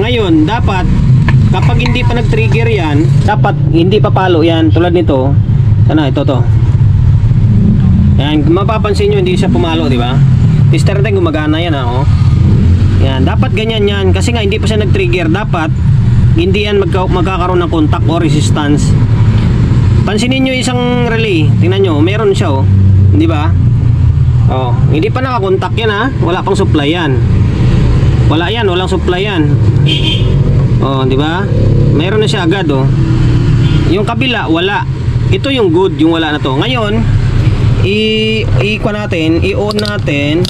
Ngayon, dapat kapag hindi pa nag-trigger yan, dapat hindi pa palo yan. Tulad nito. Sana ito to. Yan, mapapansin nyo hindi siya pumalo, di ba? Tester natin gumagana yan, oh. Yan, dapat ganyan yan kasi nga hindi pa siya nag-trigger. Dapat hindi yan magkakaroon ng contact o resistance. Pansinin nyo isang relay. Tingnan nyo, meron siya, oh. Di ba? Oh, hindi pa nakakontak yan, ha. Wala pang supply yan. Wala yan, walang supply yan. Oh, di ba? Meron na siya agad, oh. Yung kabila wala. Ito yung good, yung wala na to. Ngayon, i-on natin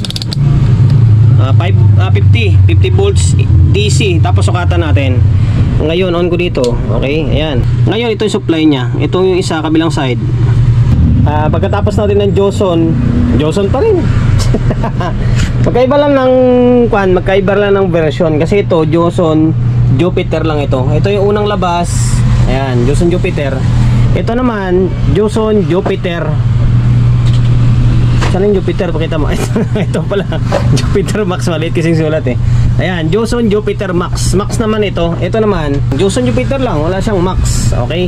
50 volts DC, tapos sukatan natin. Ngayon on ko dito. Okay, ayan. Ngayon ito yung supply niya. Ito yung isa kabilang side. Pagkatapos natin ng Joson pa rin. Magkaiba lang ng version kasi ito Joson Jupiter lang ito. Ito yung unang labas. Ayan, Joson Jupiter. Ito naman Joson Jupiter. Saan yung Jupiter? Pakita mo. Ito pala Jupiter Max, maliit kasing sulat eh. Ayan, Joson Jupiter Max. Max naman ito. Ito naman Joson Jupiter lang, wala siyang Max. Okay.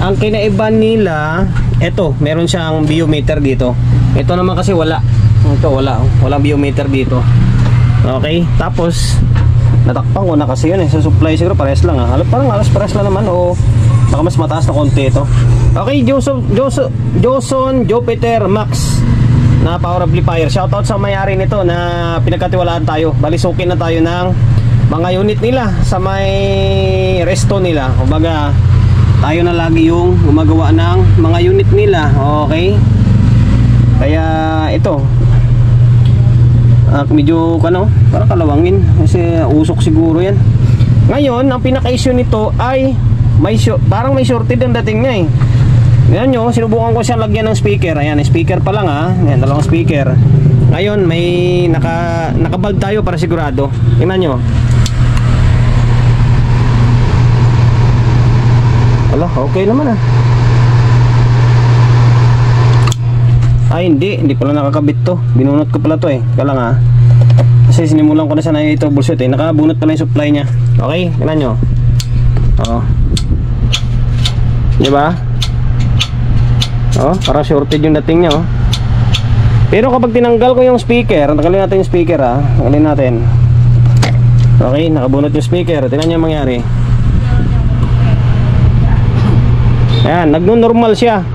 Ang kinaiba nila, ito, meron siyang biometer dito. Ito naman kasi wala. Ito walang biometer dito. Okay, tapos natakpan ko na kasi yun eh. Sa supply siguro parehas lang, ha. Parang alas parehas lang naman, o baka mas mataas na konti ito. Okay, Joson Jupiter Max na power amplifier. Shoutout sa may-ari nito na pinagkatiwalaan tayo. Balisukin na tayo ng mga unit nila sa may resto nila. Kumbaga tayo na lagi yung gumagawa ng mga unit nila. Okay, kaya ito medyo parang kalawangin kasi usok siguro yan. Ngayon ang pinaka-issue nito ay parang may shorted ang dating niya eh. Ngayon nyo, sinubukan ko siya lagyan ng speaker. Ayan, speaker pa lang, ha. Ayan, dalawang speaker. Ngayon may naka-bulb tayo para sigurado. Tingnan nyo. Wala, okay naman, hindi pala nakakabit to. Binunot ko pala to eh. Kala nga. Kasi sinimulan ko na sana ito bullshit eh. Nakabunot pala yung supply niya. Okay, tingnan nyo. Oo. Diba? Oh, parang shorted yung dating niya, oh. Pero kapag tinanggal ko yung speaker, tanggalin natin yung speaker, ha. Tanggalin natin. Okay, nakabunot yung speaker. Tingnan nyo yung mangyari. Ayan, nagno-normal siya.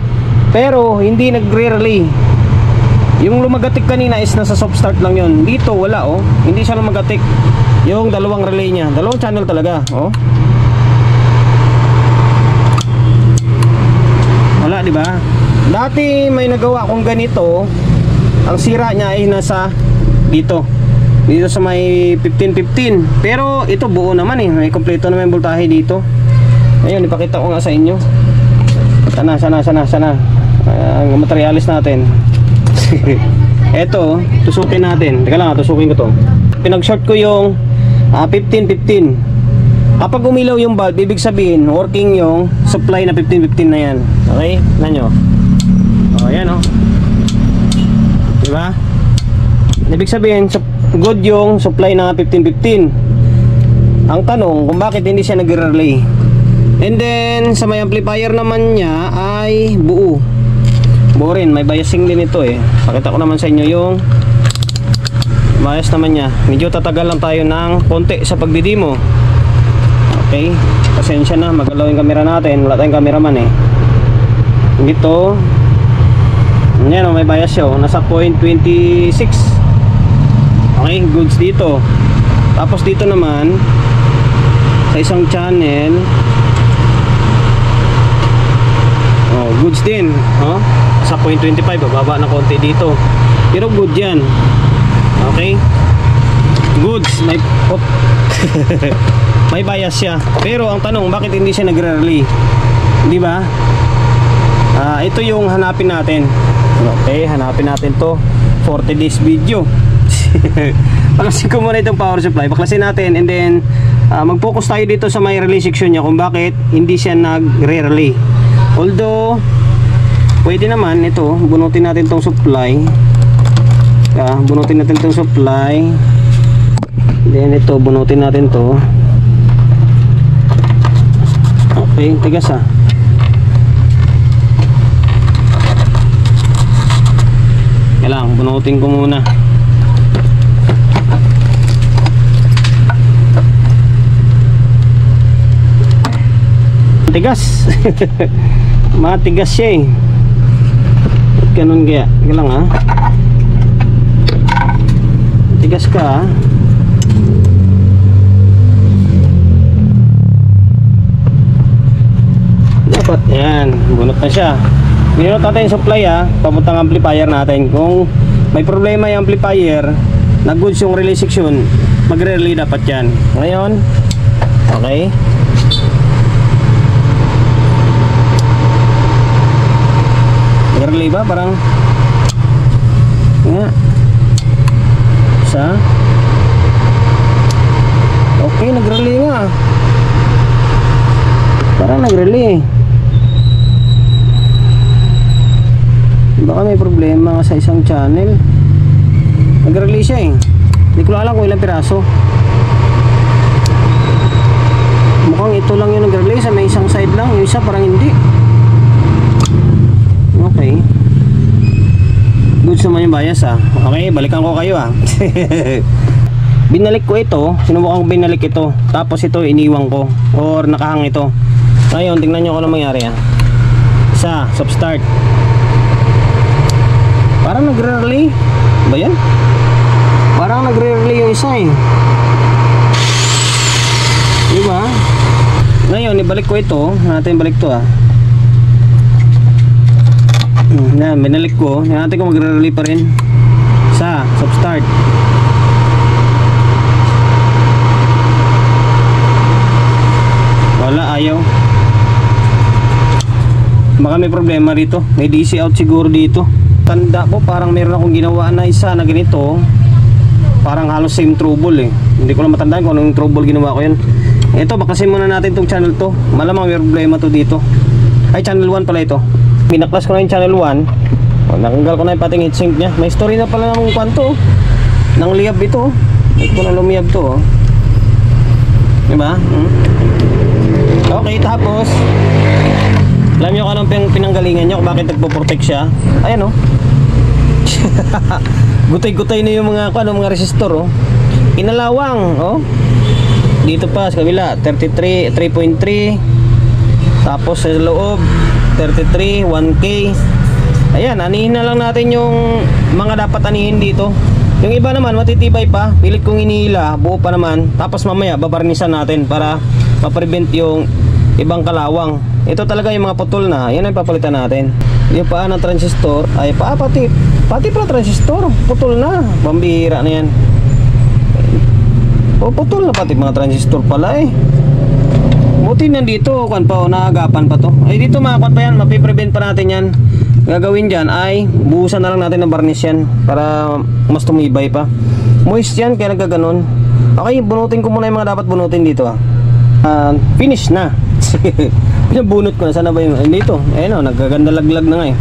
Pero hindi nagre-relay. Yung lumagatik kanina is nasa soft start lang yun. Dito wala, oh. Hindi siya lumagatik. Yung dalawang relay niya, dalawang channel talaga, oh. Wala, di ba? Dati may nagawa akong ganito. Ang sira niya ay nasa dito sa may 1515. Pero ito buo naman eh. May kompleto naman yung voltahe dito. Ayun, ipakita ko nga sa inyo. Sana ang materialis natin. Eto, tusukin natin. Teka lang, tusukin ko to. Pinag-short ko yung 1515. Kapag umilaw yung bulb, ibig sabihin working yung supply na 1515 na yan. Okay? Tignan nyo. O, ayan, o. Diba? Ibig sabihin good yung supply na 1515. Ang tanong kung bakit hindi siya nag-relay. And then sa may amplifier naman niya ay buo rin, may biasing din ito eh. Pakita ko naman sa inyo yung bias naman niya. Medyo tatagal lang tayo ng konti sa pagdidemo. Okay, pasensya na, magalaw yung camera natin. Wala tayong cameraman eh. Dito yan, may bias siya, nasa 0.26. Okay, goods dito. Tapos dito naman sa isang channel, goods din, sa 0.25, bababa na konti dito. Pero good yan. Okay, goods, may bias siya. Pero ang tanong, bakit hindi siya nagre-relay? Di ba? Ito yung hanapin natin. Okay, hanapin natin to 40 days video. Baklasin ko muna itong power supply. Baklasin natin and then mag-focus tayo dito sa may relay section niya kung bakit hindi siya nagre-relay. Although pwede naman ito, bunutin natin tong supply. Bunutin natin tong supply. Then ito, bunutin natin to. Okay, tigas ah. Kailangan bunutin ko muna. Tigas. Matigas siya eh. Ganun kaya. Kailang ah. Tigas ka ah. Dapat yan. Bunot na siya. Binunot natin yung supply ah. Papuntang amplifier natin. Kung may problema yung amplifier, nag-goods yung relay section, magre-relay dapat yan. Ngayon, okay. Nag-relay ba? Parang nga. Isa. Okay, nag-relay nga. Parang nag-relay. Baka may problema sa isang channel. Nag-relay siya eh. Hindi ko alam kung ilang piraso. Mukhang ito lang yung nag-relay sa may isang side lang. Yung isa parang hindi. Okay. Goods naman yung bias ah. Okay, balikan ko kayo ah. Binalik ko ito. Sinubukan ko binalik ito. Tapos ito iniwan ko. Or nakahang ito. Ngayon, tingnan nyo kung ano mangyari ah. Isa, stop start. Parang nagre-relay ba yan? Parang nagre-relay yung isa eh. Diba? Ngayon, ibalik ko ito. Natin balik to ah. Yan, binalik ko. Yan natin kung magre-relay pa rin. Isa, stop start. Wala, ayaw. Baka may problema dito. May DC out siguro dito. Tanda ko parang meron akong ginawa na isa na ganito. Parang halos same trouble eh. Hindi ko na matandaan kung anong trouble ginawa ko yun. Ito, bakasin muna natin tong channel to. Malamang may problema to dito. Ay, channel 1 pala ito. Pinaklas ko na yung channel 1. Nakanggal ko na yung pating heatsink nya. May story na pala ng kwanto. Nang liyab ito. Ito ko na lumiyab to. Diba? Okay, tapos alam nyo kung anong pinanggalingan nyo, kung bakit nagpo-protect siya. Ayan oh. Gutay-gutay na yung mga mga resistor oh. Inalawang oh. Dito pa sa kabila 33, 3.3. Tapos sa loob 33, 1K. Ayan, anihin na lang natin yung mga dapat anihin dito. Yung iba naman matitibay pa, pilit kong inihila, buo pa naman. Tapos mamaya babarnisan natin para ma-prevent yung ibang kalawang. Ito talaga yung mga putol na, yan ang papalitan natin. Yung paa ng transistor, ay pati pala transistor, putol na, pambihira na yan. O putol na pati mga transistor pala eh. Buti nandito, kwan pa o, naagapan pa to. Ay dito mga kwan pa yan, mapiprevent pa natin yan. Gagawin dyan ay, buhusan na lang natin ng varnish yan, para mas tumibay pa. Moist yan, kaya nagkaganon. Okay, bunutin ko muna yung mga dapat bunutin dito ah. Finish na. Pinabunot ko na, sana ba yung dito? Ayun o, nagaganda laglag na nga eh.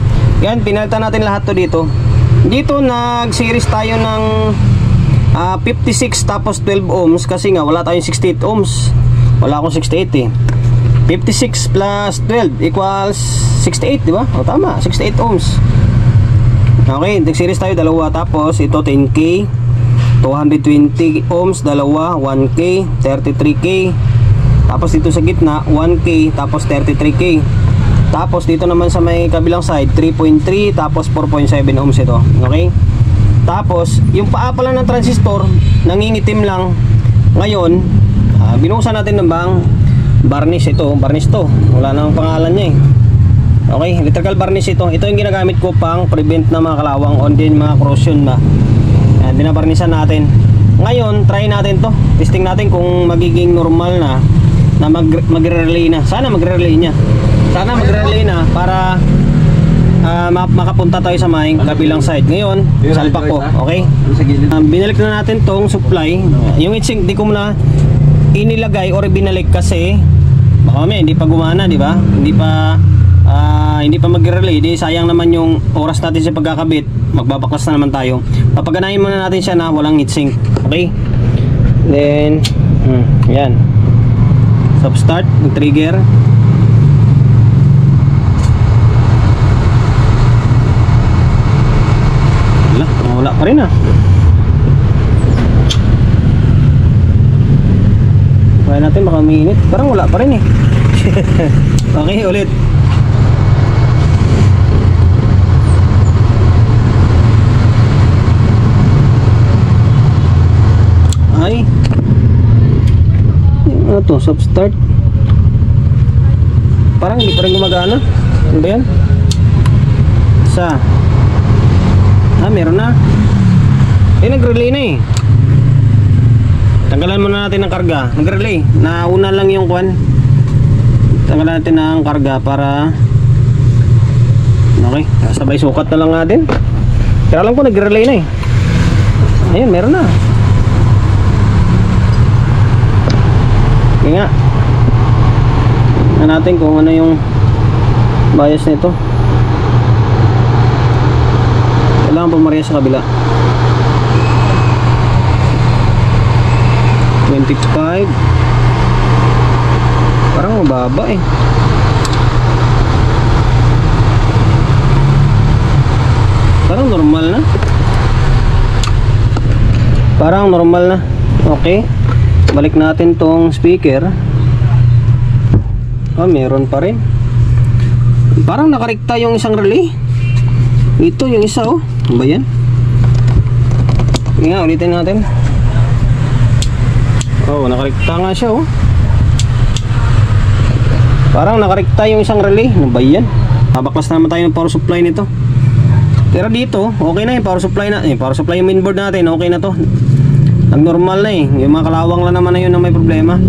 Yan, pinalitan natin lahat to dito. Dito nag-series tayo ng 56 tapos 12 ohms kasi nga wala tayong 68 ohms. Wala akong 68 eh. 56 plus 12 equals 68, di ba? O tama, 68 ohms. Okay, nag-series tayo dalawa, tapos ito 10K, 220 ohms dalawa, 1K, 33K. Tapos dito sa gitna 1K, tapos 33K. Tapos dito naman sa may kabilang side 3.3, tapos 4.7 ohms ito. Okay? Tapos yung paa pala ng transistor nangingitim lang. Ngayon binuhusan natin ng varnish. Ito, varnish to. Wala nang pangalan niya eh. Okay, electrical varnish ito. Ito yung ginagamit ko pang prevent na mga kalawang on din mga corrosion na. Ayan, binabarnisan natin. Ngayon, try natin to. Testing natin kung magiging normal na magre-relay na. Sana magre-relay niya. Sana magre-relay na para makapunta tayo sa may kabilang side. Ngayon, salpak ko. Okay? Binalik na natin tong supply. Yung heatsink, di ko muna inilagay or binalik kasi baka may hindi pa gumana, di ba? Hindi pa magre-relay. Di sayang naman yung oras natin sa pagkakabit. Magbabakas na naman tayo. Papaganahin muna natin siya na walang heatsink. Okay? Then, yan. Stop start, trigger. pa rin ah. Kaya natin baka minute. Parang wala pa rin eh. Okay, ulit. Ay. Ano to? Soft start. Parang hindi pa rin gumagana. Ano ba yan? Isa. Ah, meron na. Eh, nag-relay na eh. Tanggalan muna natin ng karga. Nag-relay. Nauna lang yung kwan. Tanggalan natin ng karga para okay, sabay sukat na lang natin. Kaya alam ko nag-relay na eh. Ayun, meron na. Okay nga. Tingnan natin kung ano yung bias nito. Kailangan pumarya sa kabila. 25. Parang mababa eh. Parang normal na. Parang normal na. Okay. Balik natin tong speaker. Ah, meron pa rin. Parang nakarekta yung isang relay. Ito yung isa oh. Ano ba yan? Nga, ulitin natin. Oh, nakarekta nga siya oh. Parang nakarekta yung isang relay. Ano ba yan? Babaklas naman tayo ng power supply nito. Pero dito, okay na yung power supply na. Power supply yung mainboard natin, okay na to. Nag-normal na eh. Yung mga kalawang lang naman na yun na may problema.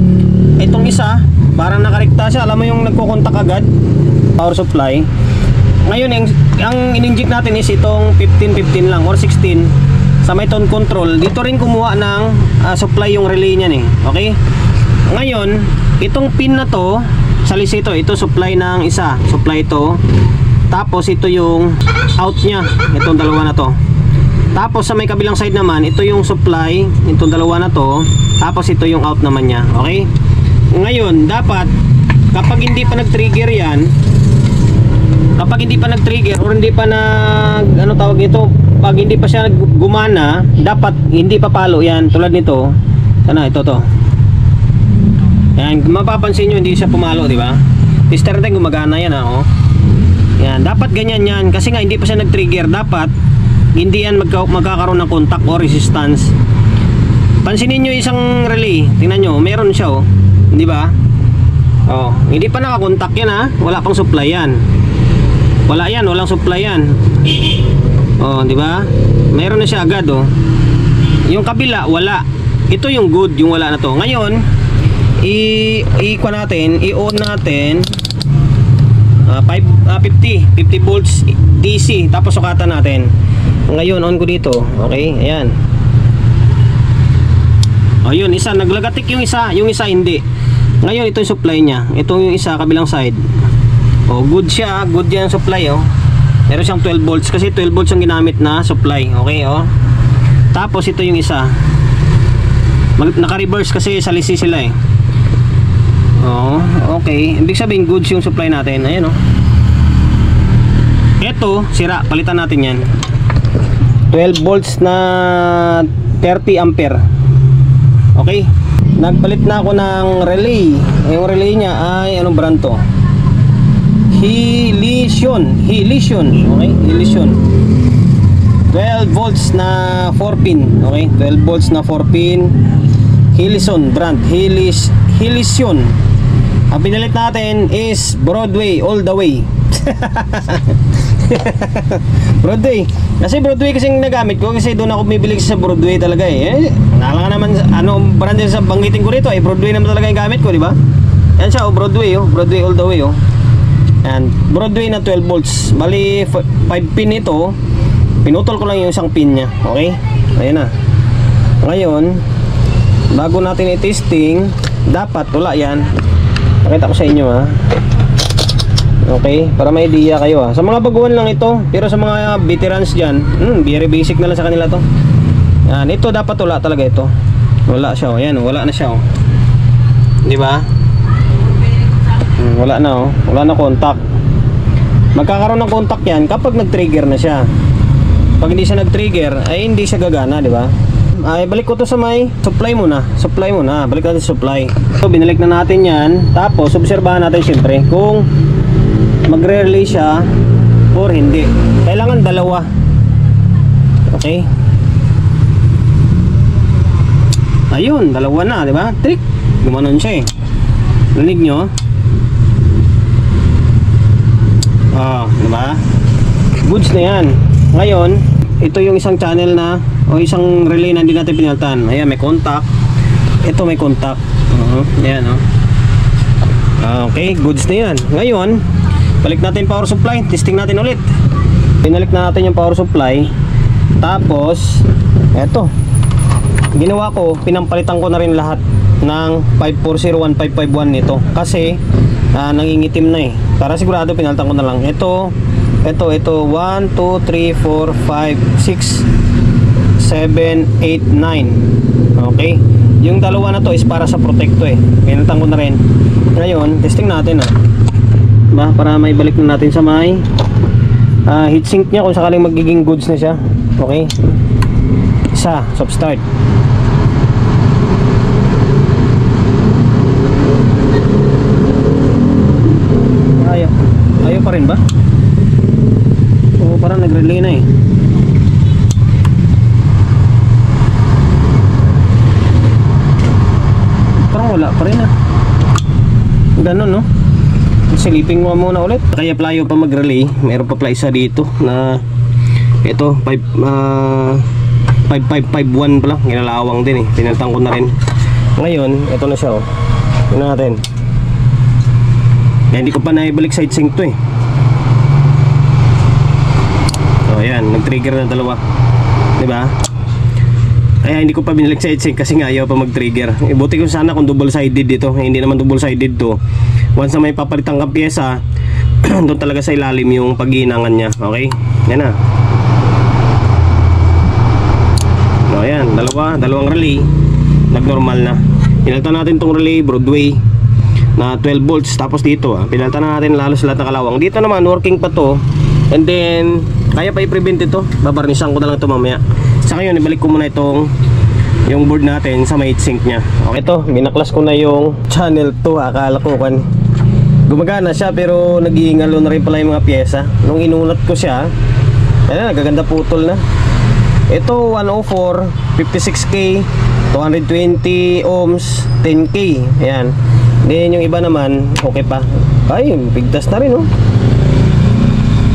Itong isa, parang nakarekta siya. Alam mo yung nagkukontak agad, power supply. Ngayon, ang in-inject natin is itong 15-15 lang or 16 sa may tone control. Dito rin kumuha ng supply yung relay niyan eh. Okay? Ngayon, itong pin na to, sa list ito supply ng isa. Supply ito. Tapos ito yung out niya. Itong dalawa na to. Tapos sa may kabilang side naman, ito yung supply. Itong dalawa na to. Tapos ito yung out naman niya. Okay? Ngayon, dapat kapag hindi pa nag-trigger yan, kapag hindi pa nag-trigger or hindi pa ano tawag ito, pag hindi pa siya gumana, dapat hindi pa palo yan. Tulad nito. Sana ito to. Yan, mapapansin nyo hindi siya pumalo, di ba? Tester natin gumagana yan oh. Yan, dapat ganyan yan kasi nga hindi pa siya nag-trigger. Dapat hindi yan magkakaroon ng contact o resistance. Pansinin nyo isang relay. Tingnan nyo, meron siya oh. Di ba? Oh, hindi pa nakakontak yan ha. Wala pang supply yan. Wala yan, walang supply yan. Oh, di ba? Meron na siya agad oh. Yung kabila wala. Ito yung good, yung wala na to. Ngayon, i-on natin 50 volts DC, tapos sukatan natin. Ngayon on ko dito. Okay, ayan. Oh, yun, isa naglagatik yung isa hindi. Ngayon ito yung supply niya. Ito yung isa kabilang side. Oh, good siya, good yan supply oh. Meron siyang 12 volts kasi 12 volts ang ginamit na supply. Okay oh. Tapos ito yung isa. Naka-reverse kasi sa lisi sila eh. Oh, okay. Ibig sabihin goods yung supply natin. Ayan oh. Ito, sira. Palitan natin yan. 12 volts na 30 ampere. Okay. Nagpalit na ako ng relay. Yung relay niya ay anong brand to? Hilition. Okay, Hilition. 12 volts na 4 pin. Okay, 12 volts na 4 pin. Hilition brand. Hilition. Ang pinalit natin is Broadway all the way. Broadway. Kasi Broadway kasing nagamit ko kasi doon ako bumibili sa Broadway talaga eh. Nalala naman ano brand sa banggitin ko rito eh. Broadway naman talaga yung gamit ko, di ba? Yan siya oh, Broadway oh. Broadway all the way oh. And Broadway na 12 volts. Bali 5 pin ito. Pinutol ko lang yung isang pin niya. Okay? Ayan na. Ngayon, bago natin i-testing, dapat wala yan. Pakita ko sa inyo ha. Okay, para may idea kayo ha. Sa mga baguhan lang ito, pero sa mga veterans dyan, very basic na lang sa kanila to. Yan, ito dapat wala talaga ito. Wala siya oh. Ayan, wala na siya oh. Di ba? Wala na oh. Wala na contact. Magkakaroon ng contact yan kapag nag-trigger na siya. Pag hindi siya nag-trigger, ay hindi siya gagana, di ba? Ay, balik ko to sa may supply muna. Supply muna. Balik natin sa supply. So, binalik na natin yan. Tapos, obserbahan natin syempre kung magre-relay siya or hindi. Kailangan dalawa. Okay? Ayun, dalawa na, di ba? Trick. Gumanon siya eh. Rinig nyo? Di ba? Goods na yan. Ngayon, ito yung isang channel na o isang relay na hindi natin pinaltan. Ayan, may contact. Ito may contact. Ayan, okay, goods na yan. Ngayon, balik natin power supply. Testing natin ulit. Binalik na natin yung power supply. Tapos, eto. Ginawa ko, pinampalitan ko na rin lahat ng 5401551 nito. Kasi, nangingitim na eh. Para sigurado, pinalitan ko na lang. Ito, 1, 2, 3, 4, 5, 6, 7, 8, 9. Okay? Yung dalawa na to is para sa protecto eh. Pinalitan ko na rin. Ngayon, testing natin ba? Para may balik na natin sa may heatsink niya kung sakaling magiging goods na siya. Okay? Isa, soft start. Ayaw pa rin ba? Oo, parang nag-relay na eh. Parang wala pa rin Ganon no? Silipin mo muna ulit. Kaya playo pa mag-relay. Meron pa pala isa dito na ito 5551 pala. Ginalawang din eh. Pinalitan ko na rin. Ngayon, ito na siya Tingnan natin. Hindi ko pa naibalik sa heatsink to eh. So ayan, nag-trigger na dalawa. Diba? Kaya hindi ko pa binalik sa heatsink kasi nga ayaw pa mag-trigger. Buti ko sana kung double-sided dito. Hindi naman double-sided to. Once na may papalitan kang pyesa, doon talaga sa ilalim yung paghihinangan niya. Okay? Yan na. So ayan, dalawang relay. Nag-normal na. Pinalitan natin tong relay Broadway na 12 volts. Tapos dito pinalitan na natin lalo sa lahat ng kalawang. Dito naman working pa to. And then kaya pa i-prevent ito. Babarnisan ko na lang ito mamaya. Sa ngayon ibalik ko muna yung board natin sa may heatsink nya. Okay, ito binaklas ko na yung channel 2. Akala ko gumagana siya pero nag-iingalo na rin pala yung mga pyesa. Nung inunat ko siya, ayan, nagaganda putol na. Ito 104, 56K, 220 ohms, 10K. Ayan. Then yung iba naman okay pa. Ay, pigtas na rin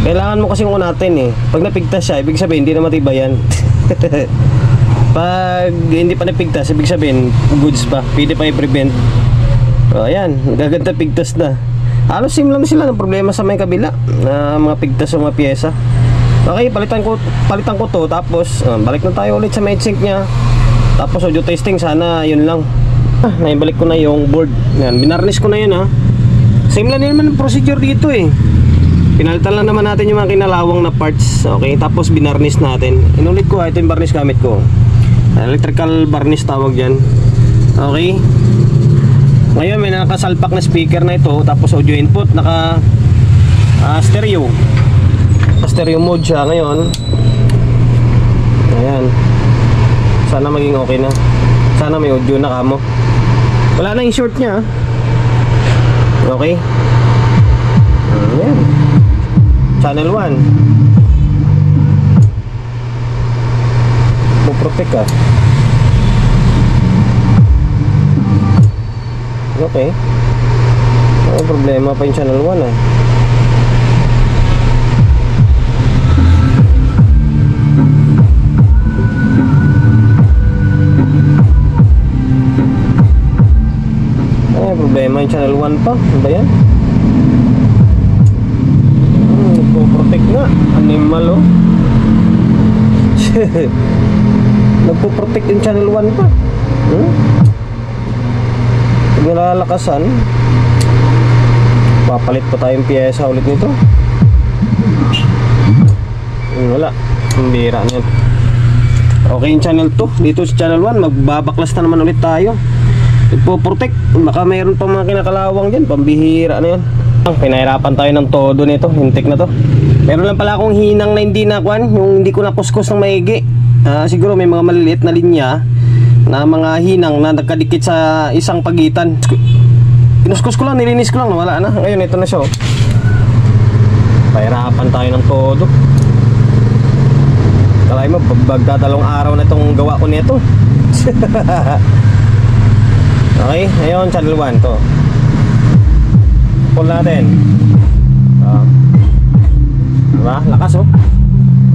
Kailangan mo kasing unatin Pag napigtas siya, ibig sabihin hindi na matibay yan. Pag hindi pa napigtas, ibig sabihin goods pa, pwede pa i-prevent. Ayan, gaganda pigtas na. Halos same lang sila ng problema sa may kabila mga pigtas sa mga pyesa. Okay, palitan ko to. Tapos balik na tayo ulit sa may heatsink nya. Tapos audio testing, sana yun lang. Naibalik ko na yung board. Yan, binarnish ko na yun Same lang naman ang procedure dito Pinalitan lang naman natin yung mga kinalawang na parts. Okay, tapos binarnish natin. Inulit ko ito yung varnish gamit ko. Electrical varnish tawag dyan. Okay. Ngayon may nakasalpak na speaker na ito. Tapos audio input, naka stereo. Stereo mode siya ngayon. Ayan. Sana maging okay na. Sana may audio na kamo. Wala na yung short nya Okay. Ayan. Channel 1. Mo-protect Okay. May problema pa yung channel 1 problema yung channel 1 pa. Ano ba yan? Nagpo-protect nga. Animal Nagpo-protect yung channel 1 pa. Pag nalalakasan, papalit pa tayong pyesa ulit nito. Wala. Ang bira na yun. Okay yung channel 2. Dito sa channel 1, magbabaklas na naman ulit tayo. Nagpo-protect. Baka mayroon pang mga kinakalawang dyan. Pambihira na yan. Pinahirapan tayo ng todo nito. Hintik na to. Meron lang pala akong hinang na hindi nakuan, yung hindi ko nakuskus ng maigi. Siguro may mga maliliit na linya na mga hinang na nagkadikit sa isang pagitan. Kinuskus ko lang, nilinis ko lang, wala na. Ngayon ito na siya. Pahirapan tayo ng todo. Kalay mo, bagdadalawang araw na itong gawa ko nito. Okay, ngayon channel 1 to. Pull natin. Diba? Lakas oh.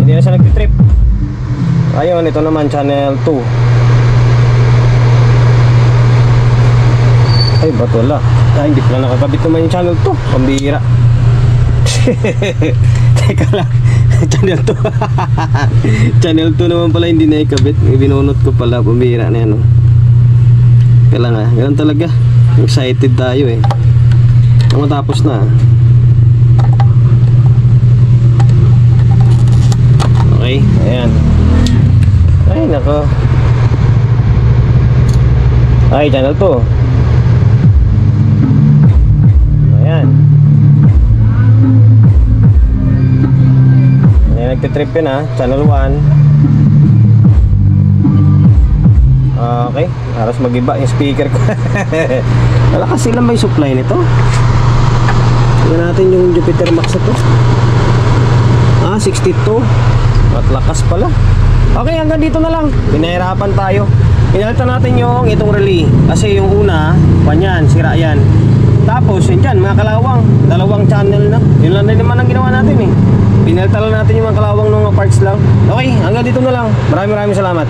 Hindi na siya nagtitrip. Ayun, ito naman channel 2. Ay, ba't wala? Hindi pala nakakabit naman yung channel 2. Pambihira. Teka lang. Channel 2. Channel 2 naman pala hindi na ikabit. Binunot ko pala. Pambihira na yan oh. Kaya lang ganun talaga. Excited tayo eh. Matapos na. Okay, ayan. Ay, nako. Ay, channel 2. Ayan. Ayan, nagtitrip yun ha. Channel 1. Okay, halos mag-iba yung speaker ko. Malakas ilan ba yung supply nito? Tingnan natin yung Jupiter Max ito. 62. At lakas pala. Okay, hanggang dito na lang. Pinahirapan tayo. Pinalitan natin yung itong relay. Kasi yung una, panyan, sira yan. Tapos yun dyan, mga kalawang. Dalawang channel na. Yun lang na naman ang ginawa natin eh. Pinalitan lang natin yung mga kalawang ng parts lang. Okay, hanggang dito na lang. Maraming salamat.